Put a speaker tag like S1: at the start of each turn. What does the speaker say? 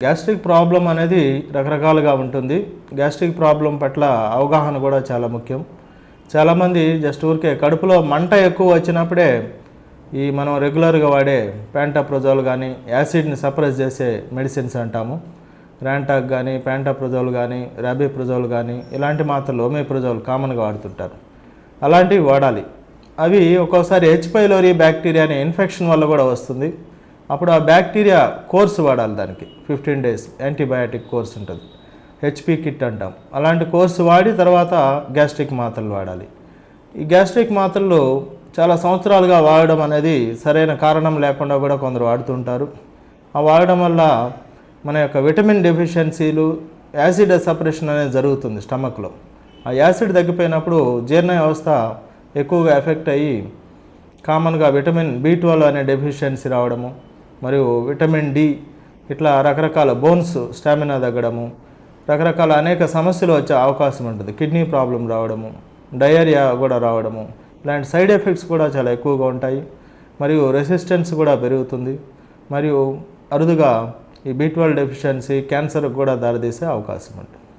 S1: Gastric problem అనేది రకరకాలుగా ఉంటుంది. గ్యాస్ట్రిక్ ప్రాబ్లం పట్ల అవగాహన కూడా చాలా ముఖ్యం. చాలామంది జస్ట్ ఊరికే కడుపులో మంట ఎక్కువ వచ్చినప్పుడే మనం రెగ్యులర్గా వాడే ప్యాంటాప్రోజోల్ కానీ యాసిడ్ని సప్రెస్ చేసే మెడిసిన్స్ అంటాము. ర్యాంటాక్ కానీ ప్యాంటాప్రోజోల్ కానీ రాబిప్రోజోల్ కానీ ఇలాంటి మాత్రలు ఒమేప్రోజోల్ కామన్గా వాడుతుంటారు. అలాంటివి వాడాలి. అవి ఒక్కోసారి హెచ్ పైలోరీ బ్యాక్టీరియా అనే ఇన్ఫెక్షన్ వల్ల కూడా వస్తుంది. అప్పుడు ఆ బ్యాక్టీరియా కోర్సు వాడాలి. దానికి 15 days యాంటీబయాటిక్ కోర్స్ ఉంటుంది, హెచ్పి కిట్ అంటాం. అలాంటి కోర్సు వాడి తర్వాత గ్యాస్ట్రిక్ మాత్రలు వాడాలి. ఈ గ్యాస్ట్రిక్ మాత్రలు చాలా సంవత్సరాలుగా వాడడం అనేది సరైన కారణం లేకుండా కూడా కొందరు వాడుతుంటారు. ఆ వాడడం వల్ల మన యొక్క విటమిన్ డెఫిషియన్సీలు, యాసిడ్ సపరేషన్ అనేది జరుగుతుంది స్టమక్లో. ఆ యాసిడ్ తగ్గిపోయినప్పుడు జీర్ణ వ్యవస్థ ఎక్కువగా ఎఫెక్ట్ అయ్యి కామన్గా విటమిన్ B12 అనే డెఫిషియన్సీ రావడము, మరియు విటమిన్ డి, ఇట్లా రకరకాల బోన్స్ స్టామినా తగ్గడము, రకరకాల అనేక సమస్యలు వచ్చే అవకాశం ఉంటుంది. కిడ్నీ ప్రాబ్లం రావడము, డయేరియా కూడా రావడము, ఇలాంటి సైడ్ ఎఫెక్ట్స్ కూడా చాలా ఎక్కువగా ఉంటాయి. మరియు రెసిస్టెన్స్ కూడా పెరుగుతుంది. మరియు అరుదుగా ఈ B12 డెఫిషియన్సీ క్యాన్సర్కి కూడా దారితీసే అవకాశం ఉంటుంది.